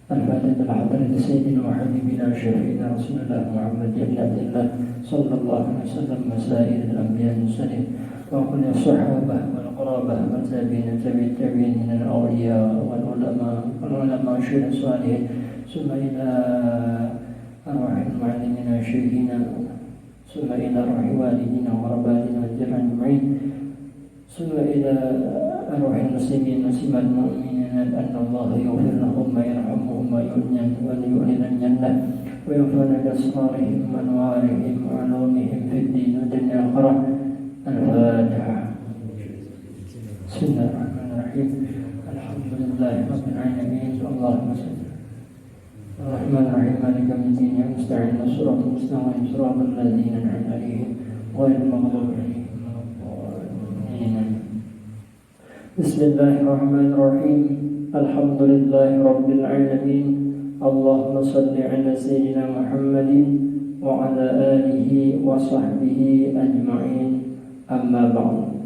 الفاتحة لحضرة سيدنا وحبيبنا وشفيعنا رسول الله محمد بن عبد الله صلى الله عليه وسلم وسائر الأنبياء المرسلين وكل الصحابة والقرابة والتابعين التابعين من الأولياء والعلماء والشهداء الصالحين ثم إلى أرواح المعلمين وشيخنا ثم إلى أرواح والدينا وقراباتنا والجميع أجمعين ثم إلى أرواح المسلمين والمسلمات المؤمنين أن الله يغفر لهم ويرحمهم ويؤمن الجنة ويغفر بأسرارهم وأنوارهم وعلومهم في الدين والدنيا والآخرة. الفاتحة. بسم الله الرحمن الرحيم. الحمد لله رب العالمين. اللهم صل الرحمن الرحيم مالك يوم الدين المستعين الصراط المستقيم صراط الذين أنعمت عليهم غير المغضوب عليهم ولا الضالين. بسم الله الرحمن الرحيم. الحمد لله رب العالمين. اللهم صل على سيدنا محمد وعلى آله وصحبه أجمعين. Amma ba'd.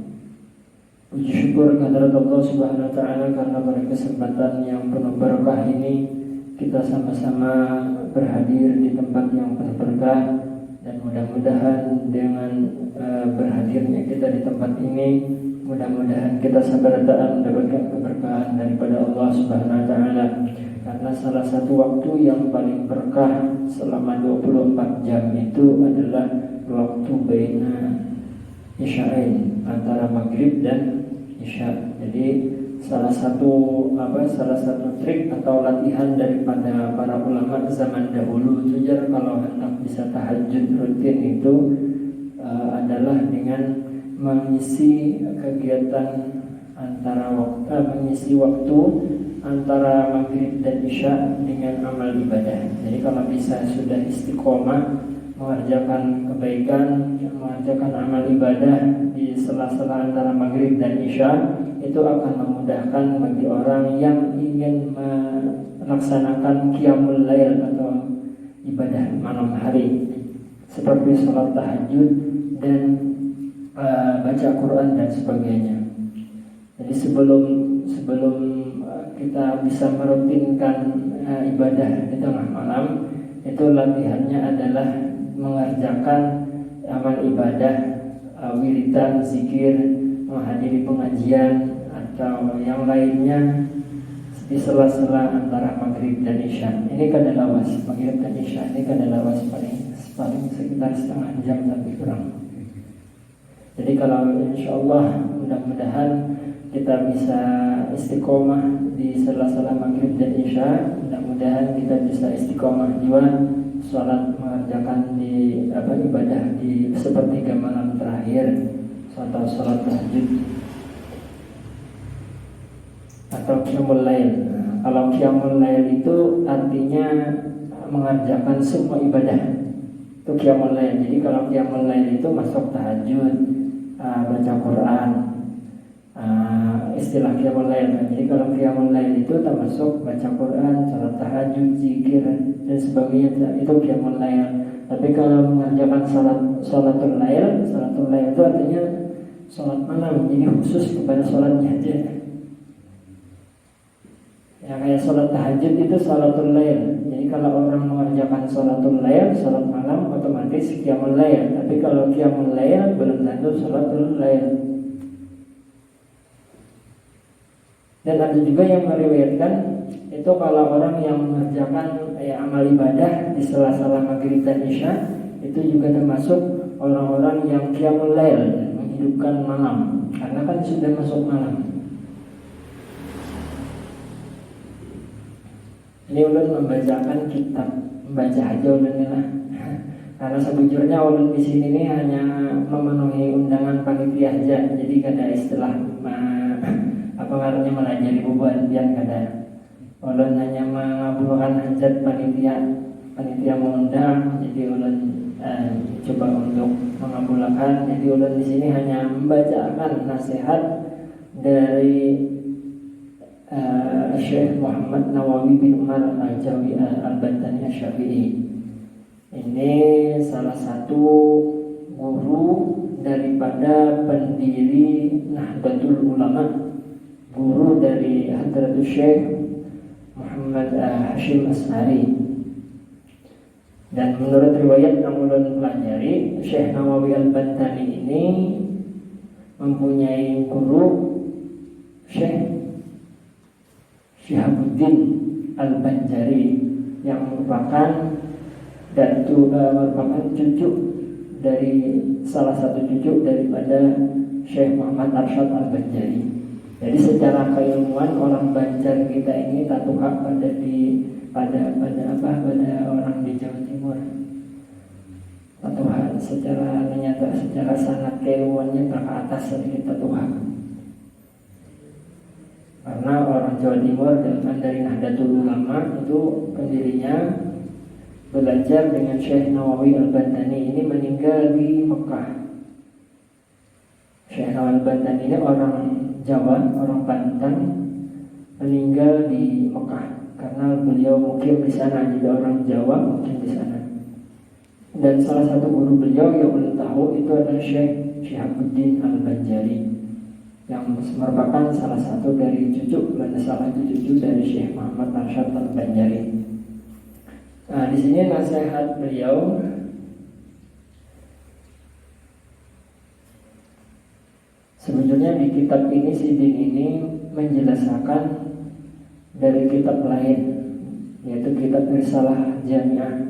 Puji syukur kehadirat Allah Subhanahu wa taala karena pada kesempatan yang penuh berkah ini kita sama-sama berhadir di tempat yang penuh berkah, dan mudah-mudahan dengan berhadirnya kita di tempat ini, mudah-mudahan kita sebenarnya mendapatkan keberkahan daripada Allah Subhanahu wa taala. Karena salah satu waktu yang paling berkah selama 24 jam itu adalah waktu baina Isya'ain, antara maghrib dan isya. Jadi salah satu trik atau latihan daripada para ulama zaman dahulu itu kalau hendak bisa tahajud rutin itu adalah dengan mengisi kegiatan mengisi waktu antara maghrib dan isya dengan amal ibadah. Jadi kalau bisa sudah istiqomah mengerjakan kebaikan, mengerjakan amal ibadah di sela-sela antara maghrib dan isya, itu akan memudahkan bagi orang yang ingin melaksanakan qiyamul lail atau ibadah malam hari, seperti sholat tahajud dan baca Quran dan sebagainya. Jadi sebelum kita bisa merutinkan ibadah di tengah malam, itu latihannya adalah mengerjakan amal ibadah, wiridan, zikir, menghadiri pengajian atau yang lainnya di sela-sela antara maghrib dan isya. Ini kadalawas maghrib dan isya, ini kadalawas paling sekitar setengah jam lebih kurang. Jadi kalau insyaallah mudah-mudahan kita bisa istiqomah di sela-sela maghrib dan isya, mudah-mudahan kita bisa istiqomah juga sholat mengerjakan di ibadah di sepertiga malam terakhir atau sholat tahajud atau qiyamul lail. Kalau qiyamul lail itu artinya mengerjakan semua ibadah, itu qiyamul lail. Jadi kalau qiyamul lail itu masuk tahajud, baca Quran, istilah qiyamul lail. Jadi kalau qiyamul lail itu termasuk baca Quran, salat tahajud, zikir dan sebagainya, itu qiyamul lail. Tapi kalau mengerjakan salatul lail itu artinya salat malam, jadi khusus kepada salatnya aja. Ya kayak salat tahajud itu salatul lail. Jadi kalau orang mengerjakan salatul lail, salat malam, otomatis qiyamul lail. Tapi kalau qiyamul lail belum tentu salatul lail. Dan ada juga yang meriwayatkan itu kalau orang yang mengerjakan amal ibadah di sela-sela maghrib dan isya, itu juga termasuk orang-orang yang qiyamul lail, menghidupkan malam, karena kan sudah masuk malam. Ini ulun membacakan kitab, membaca aja ulun lah. Karena sebujurnya ulun di sini ini hanya memenuhi undangan panitia aja, jadi kada istilah pengaruhnya melajari bubuan kada. Ulun hanya mengabulkan hajat panitia mengundang, jadi ulun coba untuk mengabulkan. Jadi ulun di sini hanya membacakan nasihat dari Syekh Muhammad Nawawi bin Umar Al-Jawi Al-Bantani Asy-Syafi'i. Ini salah satu guru daripada pendiri Nahdlatul Ulama, guru dari Hadratus Syekh Muhammad Muhammad Hashim As'ari. Dan menurut riwayat yang ulun pelajari, Syekh Nawawi Al-Bantani ini mempunyai guru Syekh Syihabuddin Al-Banjari yang merupakan merupakan cucu dari salah satu cucu daripada Syekh Muhammad Arsyad Al-Banjari. Jadi secara keilmuan orang Banjar kita ini tatuhak pada orang di Jawa Timur. Tatuhak secara menyata, secara sangat keilmuannya ke atas sedikit tatuhak. Karena orang Jawa Timur dari Nahdlatul Ulama itu pendirinya belajar dengan Syekh Nawawi Al-Bantani. Ini meninggal di Mekah. Syekh Nawawi Al-Bantani ini orang Jawa, orang Banten, meninggal di Mekah karena beliau mukim di sana. Jadi orang Jawa mukim di sana. Dan salah satu guru beliau yang belum tahu itu adalah Syekh Syihabuddin Al-Banjari, yang merupakan salah satu dari cucu dari Syekh Muhammad Arsyad Al-Banjari. Nah, di sini nasihat beliau sebetulnya di kitab ini Sidin ini menjelaskan dari kitab lain, yaitu kitab Risalah Jami'ah.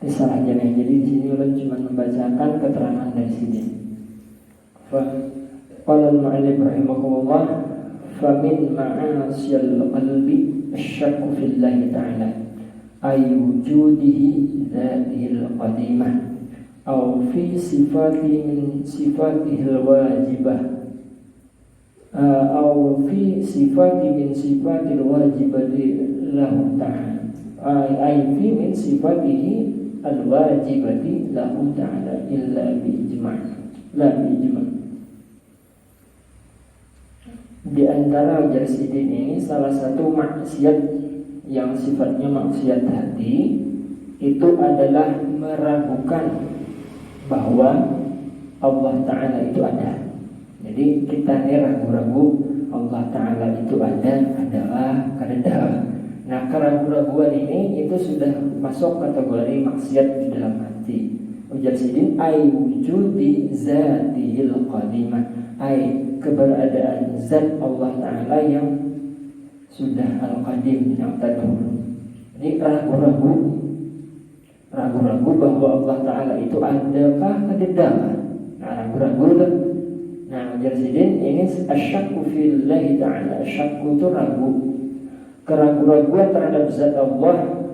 Risalah Jami'ah. Jadi di sini ulun cuma membacakan keterangan dari Sidin. Qala al-mu'allif rahimahullah, fa min ma'asyil qalbi asyakku fillahi ta'ala ay wujudihi dzatihil qadimah aw fi sifati min sifatihil wajibah aw fi sifati min sifatil wajibati lahu ta'ala ay fi min sifatihi al-wajibati lahu ta'ala illa bi ijma' la bi ijma'. Di antara ujar Sidin ini salah satu maksiat yang sifatnya maksiat hati itu adalah meragukan bahwa Allah Ta'ala itu ada. Jadi kita ini ragu-ragu Allah Ta'ala itu adalah kadang. Nah, keraguan ini itu sudah masuk kategori maksiat di dalam hati. Ujar Sidin, ay wujudi zatihil qadimah, ay keberadaan zat Allah Ta'ala yang sudah al-qadim, yang terdahulu. Jadi ragu-ragu bahwa Allah Ta'ala itu adakah tidak. Nah, ragu-ragu itu. Nah, ujar Sidin ini asyakku fillahi ta'ala. Asyakku itu ragu. Keraguan terhadap zat Allah,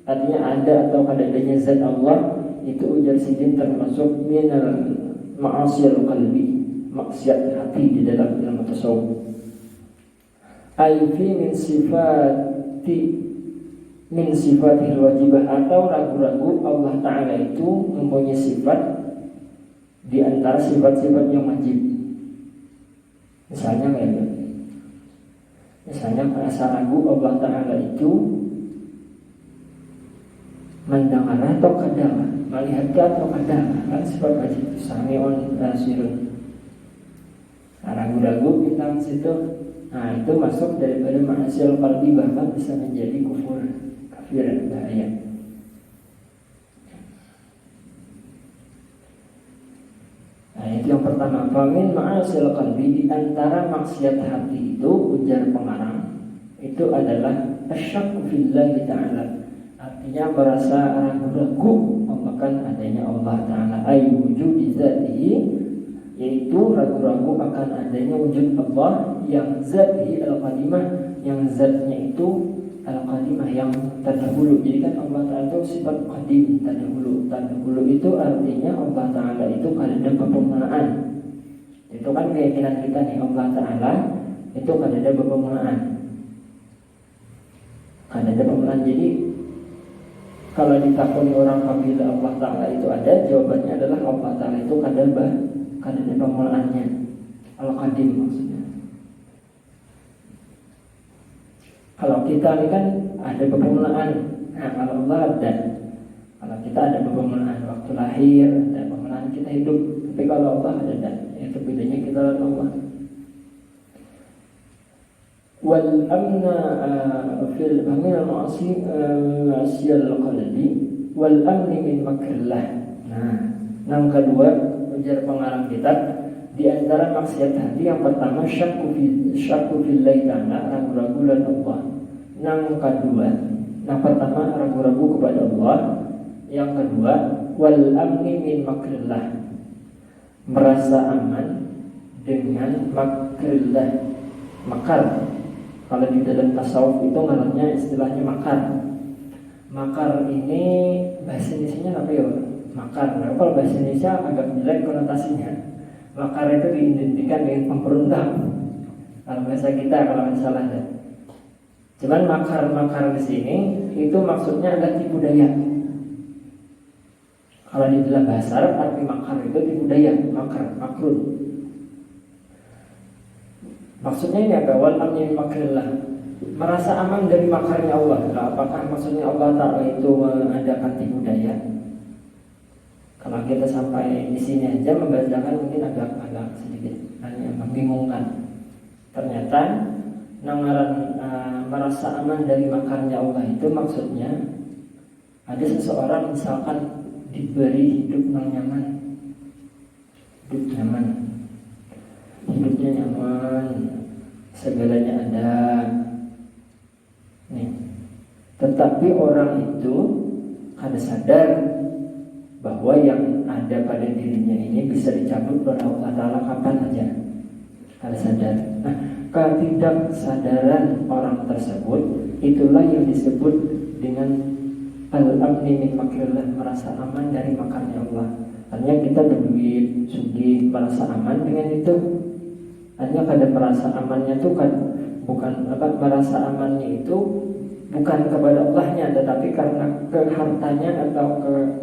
artinya ada atau adanya zat Allah, itu ujar Sidin termasuk minal ma'asyil qalbi, maksiat hati di dalam ilmu tasawuf. Ayfi min sifatihil wajibah, atau ragu-ragu Allah Ta'ala itu mempunyai sifat di antara sifat-sifat yang wajib. Misalnya merasa ragu Allah Ta'ala itu mendengar atau kadang, melihat atau kadang, kan sifat wajib. Sami'un basirun. Ragu-ragu tentang situ. Nah, itu masuk daripada ma'asyil qalbi, bahkan bisa menjadi kufur, kafir, bahaya. Nah, itu yang pertama. Famin ma'asyil qalbi, di antara maksiat hati itu, ujar pengarang, itu adalah asyakku fillahi ta'ala. Artinya merasa ragu-ragu akan adanya Allah Ta'ala, ay wujudi zatihi, yaitu ragu-ragu akan adanya wujud Allah yang zatihi al-qadimah, yang zatnya itu al-qadimah, yang terdahulu. Jadi kan Allah Ta'ala itu sifat qadim, terdahulu. Terdahulu itu artinya Allah Ta'ala itu kadada pemulaan. Itu kan keyakinan kita nih, Allah Ta'ala itu kadada pemulaan. Kadada pemulaan. Jadi kalau ditakuni orang apabila Allah Ta'ala itu ada, jawabannya adalah Allah Ta'ala itu kadada pemulaannya, al-qadim maksudnya. Kalau kita ini kan ada pemulaan. Nah, kalau Allah ada. Kalau kita ada pemulaan waktu lahir, ada pemulaan kita hidup. Tapi kalau Allah ada, itu bedanya kita dan Allah. wal amna fil min ma'siyal qalbi wal amni min makrillah. Nah, yang kedua ujar pengarang kitab, di antara maksiat hati yang pertama syakku fillahi ta'ala, ragu-ragu dan Allah. Yang kedua, yang pertama ragu-ragu kepada Allah. Yang kedua, wal amni min makrillah, merasa aman dengan makrillah, makar. Kalau di dalam tasawuf itu ngarannya istilahnya makar. Makar ini bahasa Indonesianya apa ya? Makar. Nah, kalau bahasa Indonesia agak jelek konotasinya. Makar itu diidentikan dengan pemberontak. Kalau bahasa kita kalau salah ya. Cuman makar di sini itu maksudnya adalah tipu daya. Kalau di dalam bahasa Arab arti makar itu tipu daya, makrun. Maksudnya ini apa? Wal amni min makrillah, merasa aman dari makarnya Allah. Nah, apakah maksudnya Allah Ta'ala itu mengadakan tipu daya? Kalau kita sampai di sini aja membacakan mungkin agak sedikit hanya membingungkan. Ternyata nangaran merasa aman dari makarnya Allah itu maksudnya ada seseorang misalkan diberi hidup yang nyaman, hidupnya nyaman, segalanya ada. Nih, tetapi orang itu kada sadar bahwa yang ada pada dirinya ini bisa dicabut oleh Allah Ta'ala kapan aja. Kada sadar. Nah, ketidaksadaran orang tersebut itulah yang disebut dengan al-amni min makrillah, merasa aman dari makarnya Allah. Artinya kita berduit, sugih, merasa aman dengan itu. Artinya kada merasa amannya itu kan bukan merasa amannya itu bukan kepada Allahnya, tetapi karena kehartanya atau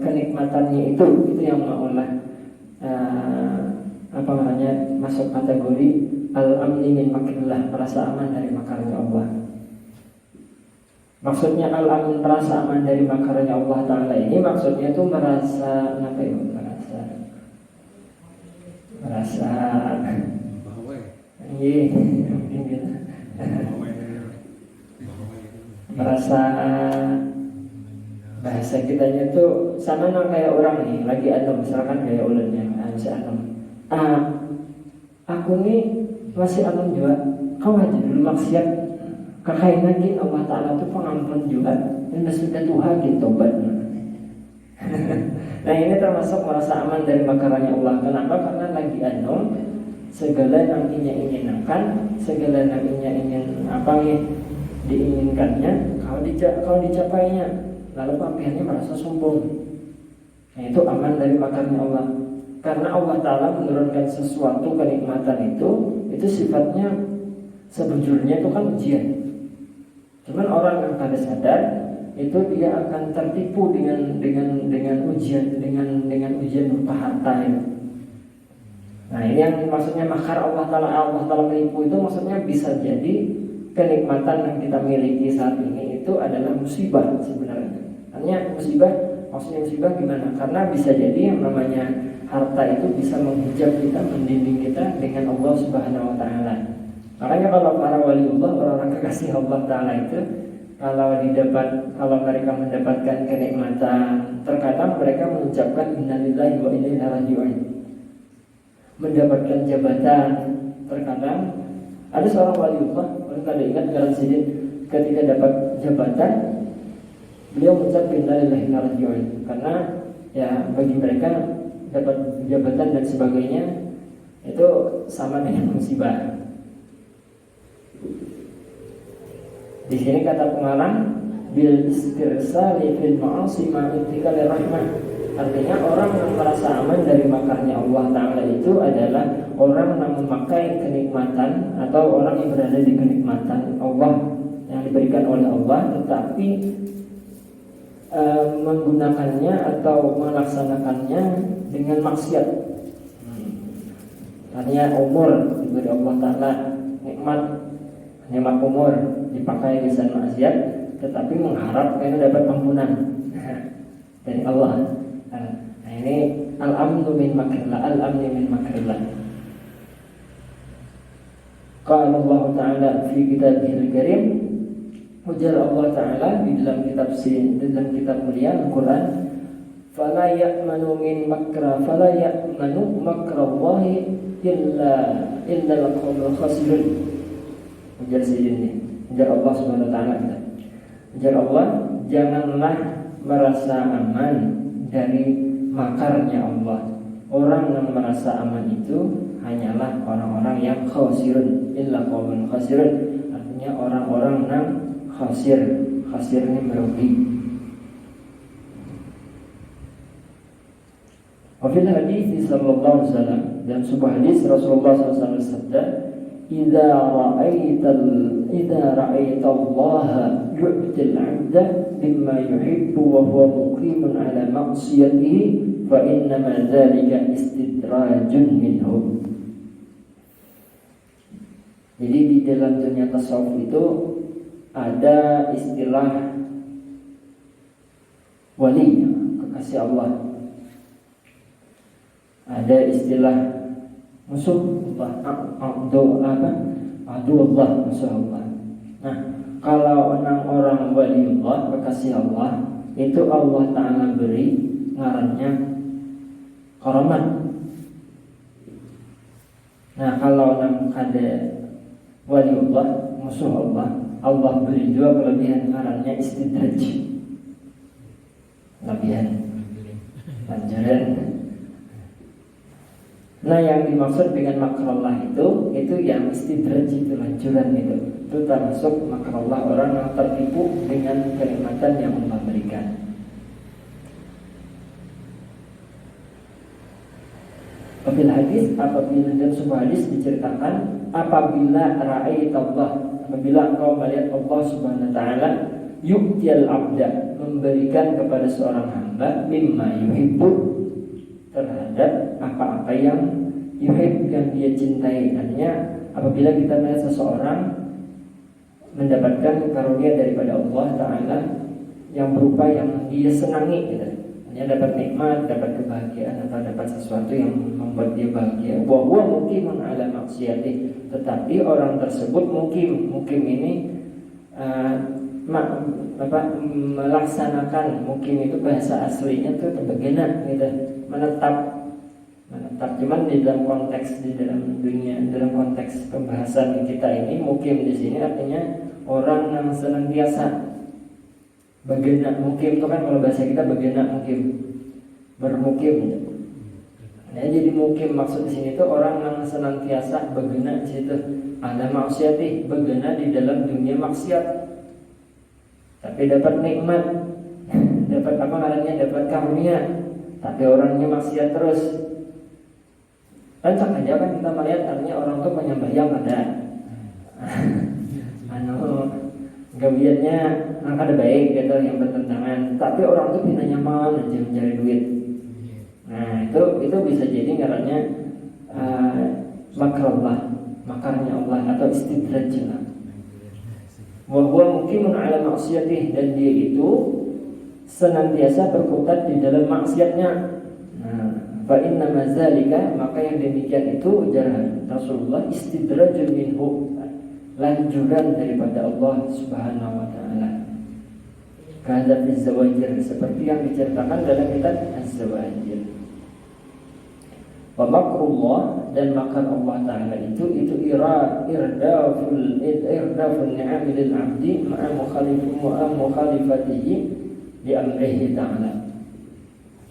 kenikmatannya itu yang mengolah masuk kategori al-amni min makrillah, merasa aman dari makarnya Allah. Maksudnya al-amin, merasa aman dari makarnya Allah Ta'ala ini maksudnya itu merasa merasa bahasa kitanya tuh sama kayak orang nih lagi misalkan kayak ulunnya aku nih masih juga, kau aja dulu maksiat kekainan gitu. Allah Ta'ala itu pengampun juga, dan sudah Tuhan gitu tobat. Nah, ini termasuk merasa aman dari makarannya Allah. Kenapa? Karena lagi segala yang inginkan, segala yang ingin diinginkannya, kalau dicapainya, lalu pampiannya merasa sombong. Nah, itu aman dari makarnya Allah. Karena Allah Ta'ala menurunkan sesuatu kenikmatan itu sifatnya sebujurnya itu kan ujian. Cuman orang yang kada sadar itu dia akan tertipu dengan ujian dengan ujian berupa harta itu. Nah, ini yang maksudnya makar Allah Ta'ala menipu itu maksudnya bisa jadi kenikmatan yang kita miliki saat ini itu adalah musibah sebenarnya. Hanya maksudnya musibah gimana? Karena bisa jadi yang namanya harta itu bisa menghijab kita, membimbing kita dengan Allah Subhanahu wa Ta'ala. Makanya kalau para waliullah, orang-orang kekasih Allah Ta'ala itu kalau mereka mendapatkan kenikmatan, terkadang mereka mengucapkan innalillahi wa inna ilaihi raji'un. Mendapatkan jabatan, terkadang ada seorang waliullah, orang kada ingat Garan Sidin, ketika dapat jabatan beliau mengucapkan innalillahi wa inna ilaihi raji'un. Karena ya bagi mereka dapat jabatan dan sebagainya itu sama dengan musibah. Di sini kata pengarang bil istirsali fil ma'asi ma'ittikal rahmah. Artinya orang yang merasa aman dari makarnya Allah Ta'ala itu adalah orang yang memakai kenikmatan atau orang yang berada di kenikmatan Allah yang diberikan oleh Allah, tetapi menggunakannya atau melaksanakannya dengan maksiat. Artinya umur diberi Allah Ta'ala, nikmat umur dipakai di sana maksiat, tetapi mengharap karena dapat ampunan dari Allah. Nah, ini al-amnu min makrillah, al-amni min makrillah. Qala Allah Ta'ala fi kitabihil karim, ujar Allah Ta'ala di dalam kitab mulia Al-Quran, fala ya'manu makrallahi illa al-qawmul khasirun. Ujar Allah Subhanahu wa Ta'ala kita. Ujar Allah, janganlah merasa aman dari makarnya Allah. Orang yang merasa aman itu hanyalah orang-orang yang khasirun, illa qawmul khasirun. Artinya orang-orang yang khasir ini merugi. Wafil hadis sallallahu alaihi wasallam, dan sebuah hadis Rasulullah SAW bersabda, "Idza ra'aita Allah yu'til 'abda mimma yuhibbu wa huwa muqimun 'ala ma'siyatihi fa inna ma dzalika istidrajun minhu." Jadi di dalam dunia tasawuf itu ada istilah wali, kekasih Allah. Ada istilah musuh Allah, adu Allah, musuh Allah. Nah, kalau orang wali Allah, kekasih Allah, itu Allah Ta'ala beri ngarannya karamat. Nah, kalau ada wali Allah, musuh Allah, Allah beri juga kelebihan ngarannya istidraj, kelebihan lanjuran. Nah, yang dimaksud dengan makrullah itu yang istidraj, itu lanjuran itu termasuk makrullah, orang yang tertipu dengan kenikmatan yang Allah berikan. Apabila dalam sebuah hadis diceritakan, apabila engkau melihat Allah Subhanahu wa Ta'ala yu'til abda, memberikan kepada seorang hamba mimma yuhibbu, terhadap apa-apa yang yuhib, yang dia cintai. Artinya apabila kita melihat seseorang mendapatkan karunia daripada Allah Ta'ala yang berupa yang dia senangi gitu, hanya dapat nikmat, dapat kebahagiaan, atau dapat sesuatu yang membuat dia bahagia, wa huwa muqimun 'ala maksiyati, tetapi orang tersebut mukim ini melaksanakan, mukim itu bahasa aslinya itu begena gitu, menetap. Cuman di dalam konteks pembahasan kita ini, mukim di sini artinya orang yang senantiasa begena. Mukim itu kan kalau bahasa kita begena, mukim bermukim. Nah, jadi mukim maksud di sini itu orang yang senantiasa begena di situ. Ada maksiat, begena di dalam dunia maksiat, tapi dapat nikmat, dapat apa namanya, dapat karunia, tapi orangnya maksiat terus. Rancak aja kan kita melihat, artinya orang tuh penyembahyang ada gawiannya angka baik gitu, yang bertentangan, tapi orang tuh pindah nyaman aja mencari duit. Nah, itu bisa jadi ngarannya makarnya Allah atau istidraj. Wa huwa muqimun 'ala maksiyatih, dan dia itu senantiasa berkutat di dalam maksiatnya. Fa inna mazalika, maka yang demikian itu ujar Rasulullah, istidrajun minhu, lanjuran daripada Allah Subhanahu wa Ta'ala. Kahadap Az-Zawajir, seperti yang diceritakan dalam kitab Az-Zawajir. Wa makrullah, dan makar Allah Ta'ala itu irdaful ni'am lil 'abdi ma'a mukhalifatihi di amrihi ta'ala.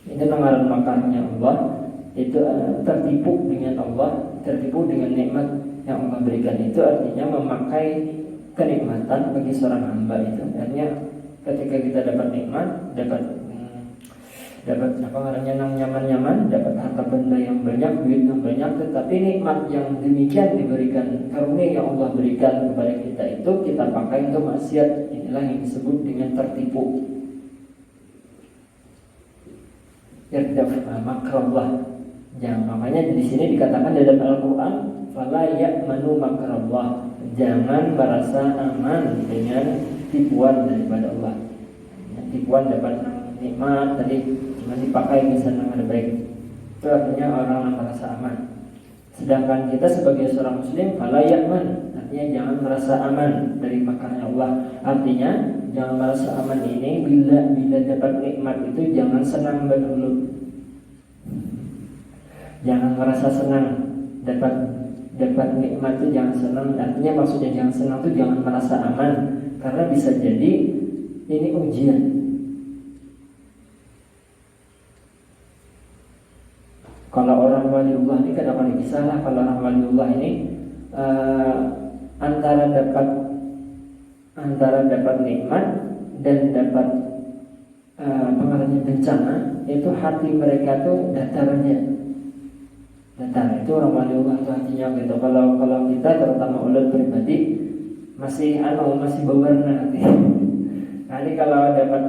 Itu nama makarnya Allah, itu tertipu dengan Allah, tertipu dengan nikmat yang Allah berikan. Itu artinya memakai kenikmatan bagi seorang hamba itu. Artinya ketika kita dapat nikmat, dapat apa namanya, nyaman-nyaman, dapat harta benda yang banyak, duit yang banyak, tetapi nikmat yang demikian diberikan, karunia yang Allah berikan kepada kita itu kita pakai untuk maksiat. Inilah yang disebut dengan tertipu. Makrullah. Makanya di sini dikatakan dalam Al-Quran, fala ya'manu makrullah, jangan merasa aman dengan tipuan daripada Allah. Tipuan dapat nikmat tadi cuma dipakai misalnya ada baik, itu artinya orang yang merasa aman. Sedangkan kita sebagai seorang muslim fala ya'man, artinya jangan merasa aman dari makarnya Allah. Artinya jangan merasa aman ini bila dapat nikmat itu jangan senang dahulu. Jangan merasa senang dapat nikmat itu jangan senang. Artinya maksudnya jangan senang itu jangan merasa aman, karena bisa jadi ini ujian. Kalau orang waliullah ini kadang-kadang kisah kalau orang waliullah ini antara dapat nikmat dan dapat pengaruhnya bencana, itu hati mereka tuh datar. Itu orang waliullah itu hatinya gitu. Kalau kita terutama ulul pribadi masih berwarna hati. Nanti kalau dapat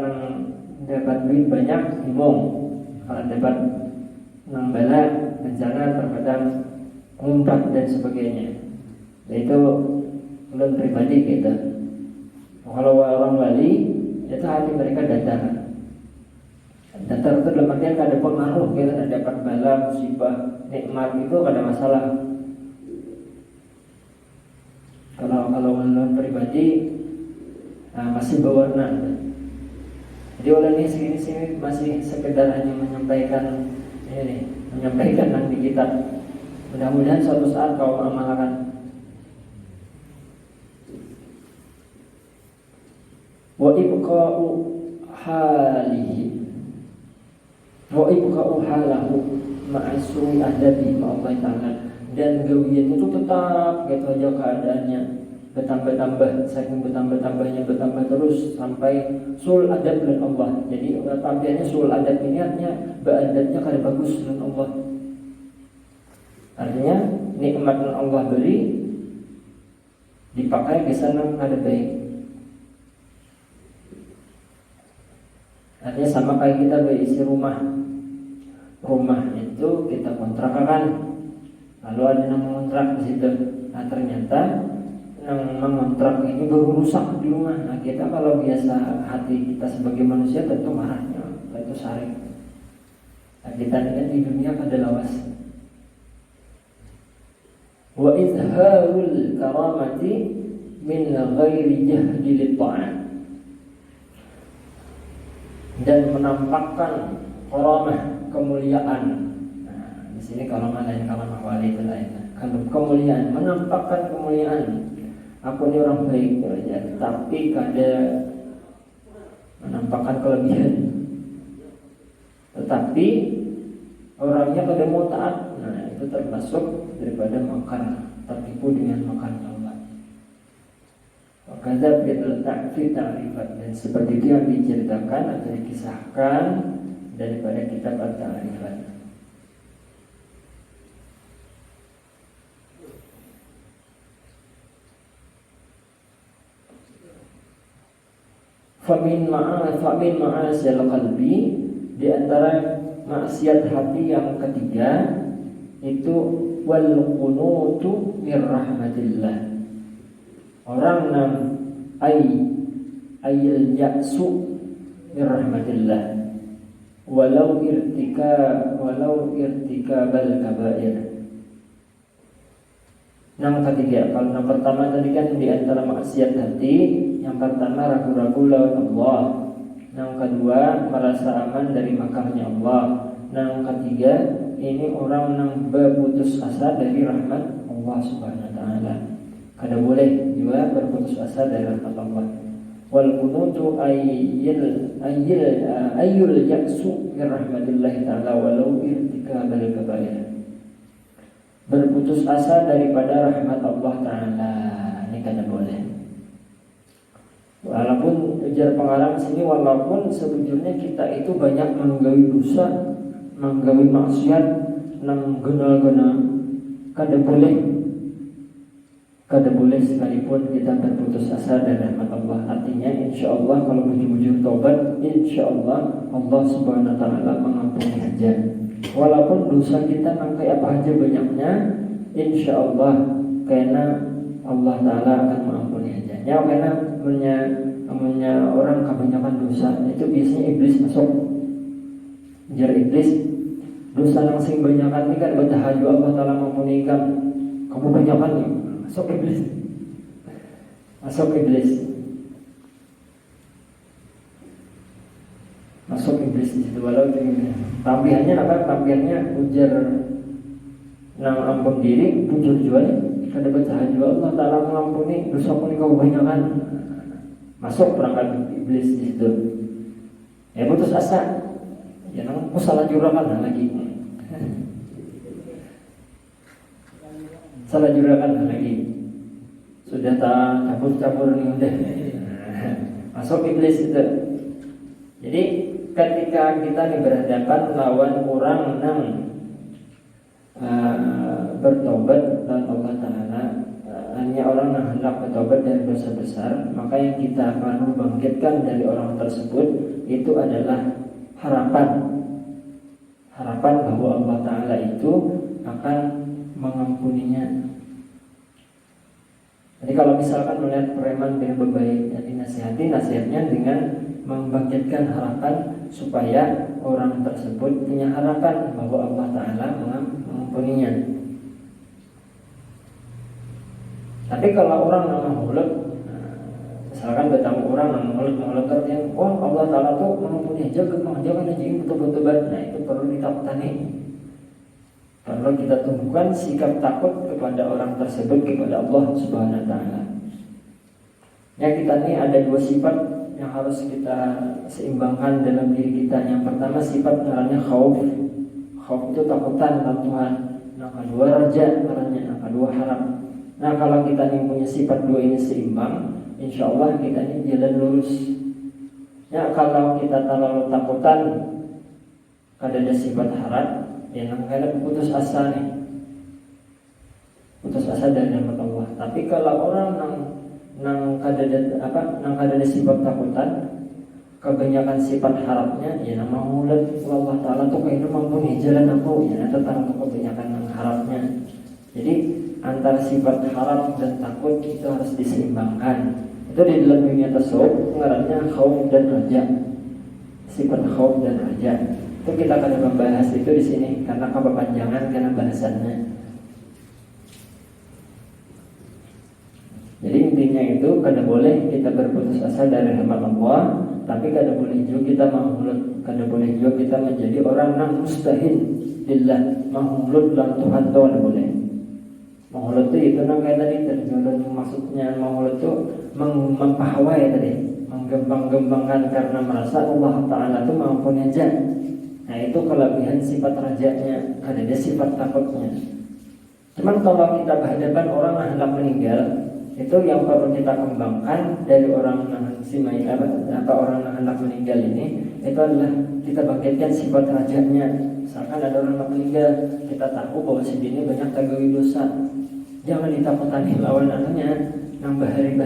duit banyak bingung, kalau dapat bala bencana terkadang ngumpat dan sebagainya. Itu ulun pribadi kita. Kalau orang wali itu hati mereka datar. Datar itu dalam artian ada pengaruh, kita dapat bala, musibah, nikmat itu ada masalah. Kalau ulun pribadi masih berwarna. Jadi ulun ini sini masih sekedar hanya menyampaikan yang di kitab. Mudah-mudahan suatu saat kau mengamalkan. Wa ibqa'u halahu ma'asui adabi ma'allah ta'ala. Dan gawian itu tetap gitu aja keadaannya, bertambah terus sampai sul adab dengan Allah. Jadi tabiatnya sul adab ini artinya beradabnya kada bagus dengan Allah. Artinya nikmat yang Allah beri dipakai ke sana kada baik. Artinya sama kayak kita berisi rumah itu kita kontrakan, lalu ada yang mengontrak di situ. Nah ternyata yang mengontrak ini baru rusak di rumah. Nah kita kalau biasa hati kita sebagai manusia tentu marahnya, itu saring. Nah kita ini di dunia pada lawas. Wa izharul karamati min ghairi jahdi lit-ta'at. Dan menampakkan karamah, kemuliaan. Nah di sini karamah lain, karamah wali itu lain. Kalau kemuliaan, menampakkan kemuliaan. Aku ini orang baik saja, tapi kada menampakkan kelebihan. Tetapi orangnya kada mau taat. Nah itu termasuk daripada makar, tertipu dengan makarnya Allah. Wakadzab fi ta'rifat, dan seperti itu yang diceritakan atau dikisahkan daripada kitab At-Ta'rifat. Famin ma'asil qalbi, di antara maksiat hati yang ketiga itu wal qunutu mir rahmatillah. Orang nam ayil ya'su mir rahmatillah walau irtikabal kabair. Yang ketiga, kalau yang pertama tadi kan di antara maksiat hati, yang pertama ragu-ragu lawan Allah. Yang kedua merasa aman dari makarnya Allah. Yang ketiga ini orang yang berputus asa dari rahmat Allah Subhanahu Wa Taala. Kada boleh juga berputus asa dari rahmat Allah. Wal qunutu ayyul ya'su min rahmatillah taala walau irtikabal kabair. Berputus asa daripada rahmat Allah Ta'ala, ini kada boleh. Walaupun ujar pengarang sini, walaupun sebetulnya kita itu banyak menggawi dosa, menggawi maksiat, nang guna-guna, kada boleh sekalipun kita berputus asa dari rahmat Allah. Artinya insya Allah kalau bujur-bujur taubat, insya Allah Allah Subhanahu Wa Ta'ala mengampuni saja. Walaupun dosa kita sampai apa aja banyaknya, insya Allah karena Allah Ta'ala akan mengampuni aja. Ya, karena namanya orang kebanyakan dosa itu biasanya iblis masuk. Jar iblis dosa nang sing banyakan ini kan bertahaju Allah Ta'ala mempunyikan kamu banyakan masuk iblis. Masuk iblis di situ. Walau tampihannya apa? Tampihannya ujar nang ampun diri bujur jual kada bertahaju Allah Ta'ala mengampuni dosa pun kau banyakan. Masuk perangkat iblis di situ. Ya putus asa. Ya nang salah juragan lagi. Salah juragan lagi. Sudah tak campur-campur nih udah. Masuk iblis itu. Jadi ketika kita berhadapan lawan orang yang bertobat dan Allah Ta'ala, hanya orang yang hendak bertobat dari dosa besar, maka yang kita perlu bangkitkan dari orang tersebut itu adalah harapan bahwa Allah Ta'ala itu akan mengampuninya. Jadi kalau misalkan melihat preman dengan berbaik dan nasihatnya dengan membangkitkan harapan supaya orang tersebut punya harapan bahwa Allah Ta'ala mengampuninya. Tapi kalau orang menghuluk, misalkan bertemu orang menghuluk artinya, wah Allah Ta'ala tuh mengampuni jangan aja ini betul-betul. Nah itu perlu ditakutani. Perlu kita tumbuhkan sikap takut kepada orang tersebut, kepada Allah Subhanahu wa Ta'ala. Ya, kita ini ada dua sifat yang harus kita seimbangkan dalam diri kita. Yang pertama sifat namanya khauf. Khauf itu takutan tentang Tuhan. Yang kedua raja namanya, yang kedua harap. Nah kalau kita ini punya sifat dua ini seimbang, insya Allah kita ini jalan lurus. Ya kalau kita terlalu takutan, kada ada sifat harap, ya namanya putus asa nih, putus asa dari rahmat Allah. Tapi kalau orang nang kada ada sifat takutan, kebanyakan sifat harapnya, ya nama mulut Allah Ta'ala tuh kayak mampu nih jalan aku, ya tentang kebanyakan harapnya. Jadi antara sifat harap dan takut itu harus diseimbangkan. Itu di dalam dunia tasawuf ngarannya khauf dan raja. Sifat khauf dan raja. Itu kita akan membahas itu di sini karena kepanjangan karena bahasannya. Jadi intinya itu kada boleh kita berputus asa dari rahmat Allah, tapi kada boleh juga kita menghulur, kada boleh juga kita menjadi orang yang mustahil billah, menghulur dalam Tuhan itu kada boleh. Menghulur itu nang kayak tadi terjulur, maksudnya menghulur itu mempahawai tadi, menggembang-gembangkan karena merasa Allah Ta'ala itu mengampuni aja. Nah itu kelebihan sifat rajanya, ada sifat takutnya. Cuman kalau kita berhadapan orang yang hendak meninggal, itu yang perlu kita kembangkan dari orang yang orang yang hendak meninggal ini, itu adalah kita bangkitkan sifat rajanya. Misalkan ada orang yang meninggal, kita tahu bahwa si ini banyak tagawi dosa, jangan ditakutani lawan anunya, nambah hari